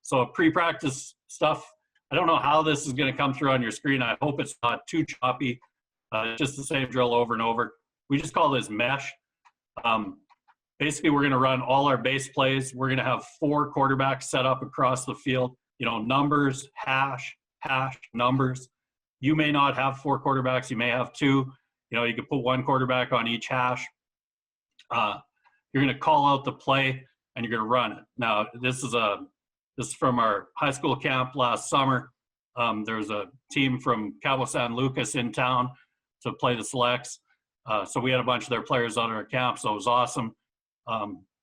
So pre-practice stuff, I don't know how this is going to come through on your screen. I hope it's not too choppy. It's just the same drill over and over. We just call this mesh. Basically, we're going to run all our base plays. We're going to have 4 quarterbacks set up across the field. You know, numbers, hash, numbers. You may not have 4 quarterbacks. You may have 2. You know, you could put 1 quarterback on each hash. You're going to call out the play, and you're going to run it. Now, this is from our high school camp last summer. There's a team from Cabo San Lucas in town to play the selects. So we had a bunch of their players on our camp, so it was awesome.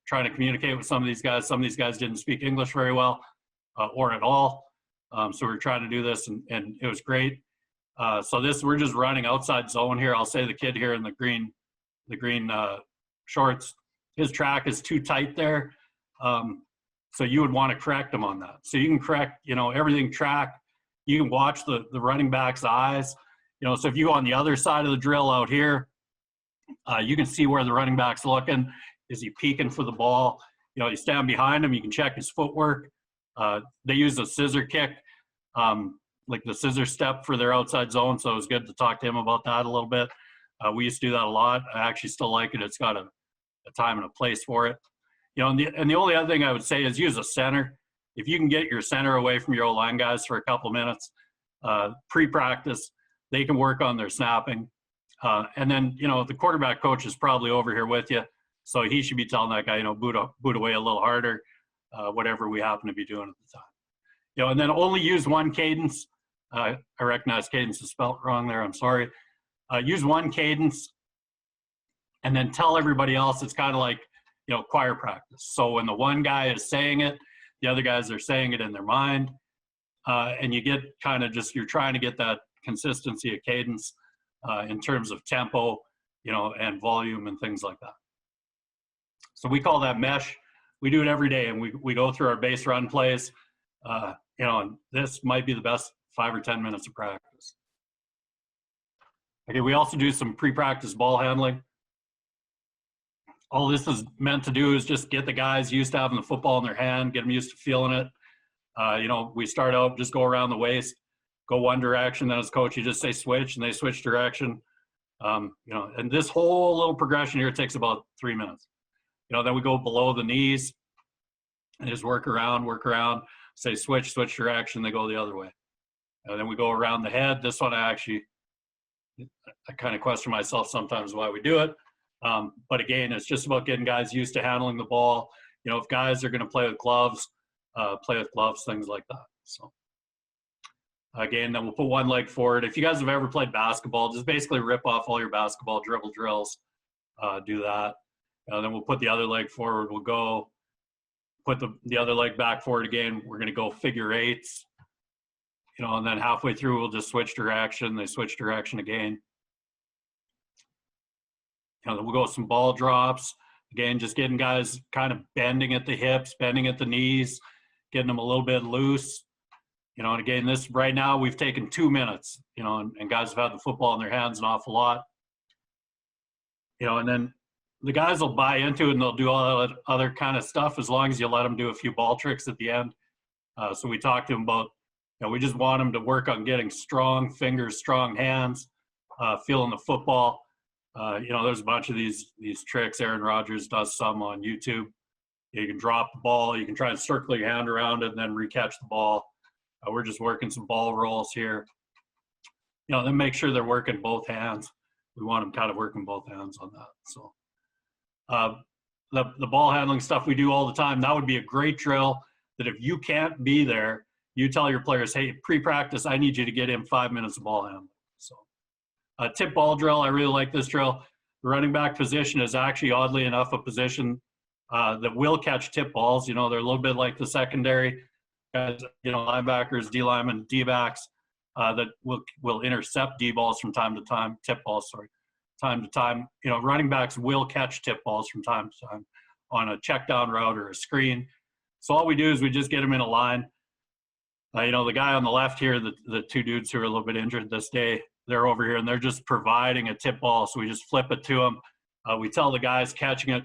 Trying to communicate with some of these guys. Some of these guys didn't speak English very well or at all. So we were trying to do this, and it was great. So we're just running outside zone here. I'll say the kid here in the green shorts, his track is too tight there. So you would want to correct him on that. So you can correct, you know, everything track. You can watch the running back's eyes. You know, so if you go on the other side of the drill out here, you can see where the running back's looking. Is he peeking for the ball? You know, you stand behind him, you can check his footwork. They use a scissor kick, like the scissor step for their outside zone, so it was good to talk to him about that a little bit. We used to do that a lot. I actually still like it. It's got a time and a place for it. You know, and the only other thing I would say is use a center. If you can get your center away from your O-line guys for a couple minutes, pre-practice, they can work on their snapping. And then, you know, the quarterback coach is probably over here with you, so he should be telling that guy, you know, boot away a little harder, whatever we happen to be doing at the time. You know, and then only use 1 cadence. I recognize cadence is spelled wrong there. I'm sorry. Use 1 cadence, and then tell everybody else. It's kind of like, you know, choir practice. So when the one guy is saying it, the other guys are saying it in their mind, and you get kind of just, you're trying to get that consistency of cadence in terms of tempo, you know, and volume and things like that. So we call that mesh. We do it every day, and we go through our base run plays. You know, and this might be the best 5 or 10 minutes of practice. Okay, we also do some pre-practice ball handling. All this is meant to do is just get the guys used to having the football in their hand, get them used to feeling it. You know, we start out, just go around the waist, go one direction, then as coach, you just say switch, and they switch direction. You know, and this whole little progression here takes about 3 minutes. You know, then we go below the knees and just work around, say switch direction, they go the other way. And then we go around the head. This one I kind of question myself sometimes why we do it. But again, it's just about getting guys used to handling the ball. You know, if guys are going to play with gloves, things like that. So again, then we'll put 1 leg forward. If you guys have ever played basketball, just basically rip off all your basketball dribble drills. Do that. Then we'll put the other leg forward. We'll go put the other leg back forward again. We're going to go figure 8s. You know, and then halfway through, we'll just switch direction. They switch direction again. You know, then we'll go with some ball drops. Again, just getting guys kind of bending at the hips, bending at the knees, getting them a little bit loose. You know, and again, this right now we've taken 2 minutes, you know, and guys have had the football in their hands an awful lot. You know, and then the guys will buy into it and they'll do all that other kind of stuff as long as you let them do a few ball tricks at the end. So we talked to them about, you know, we just want them to work on getting strong fingers, strong hands, feeling the football. You know, there's a bunch of these tricks. Aaron Rodgers does some on YouTube. You can drop the ball. You can try and circle your hand around it and then recatch the ball. We're just working some ball rolls here. You know, then make sure they're working both hands. We want them kind of working both hands on that. So the ball handling stuff we do all the time, that would be a great drill that if you can't be there, you tell your players, hey, pre-practice, I need you to get in 5 minutes of ball handling. So tip ball drill, I really like this drill. The running back position is actually, oddly enough, a position that will catch tip balls. You know, they're a little bit like the secondary guys, you know, linebackers, D-linemen, D-backs that will intercept D-balls from time to time, tip balls, sorry, time to time. You know, running backs will catch tip balls from time to time on a check down route or a screen. So all we do is we just get them in a line. You know, the guy on the left here, the 2 dudes who are a little bit injured this day, they're over here and they're just providing a tip ball. So we just flip it to them. We tell the guys catching it,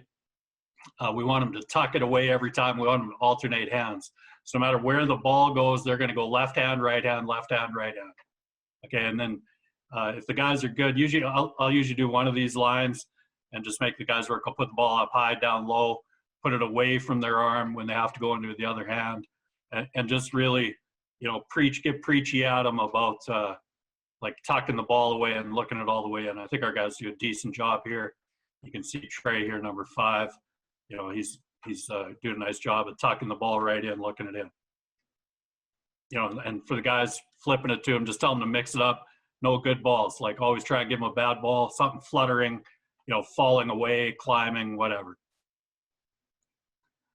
we want them to tuck it away every time. We want them to alternate hands. So no matter where the ball goes, they're going to go left hand, right hand, left hand, right hand. Okay, and then if the guys are good, usually I'll usually do one of these lines and just make the guys work. I'll put the ball up high, down low, put it away from their arm when they have to go into the other hand, and just really, you know, get preachy at them about like tucking the ball away and looking it all the way in. I think our guys do a decent job here. You can see Trey here, number 5. You know, he's doing a nice job of tucking the ball right in, looking it in. You know, and for the guys flipping it to him, just tell them to mix it up. No good balls. Like always try and give them a bad ball, something fluttering, you know, falling away, climbing, whatever.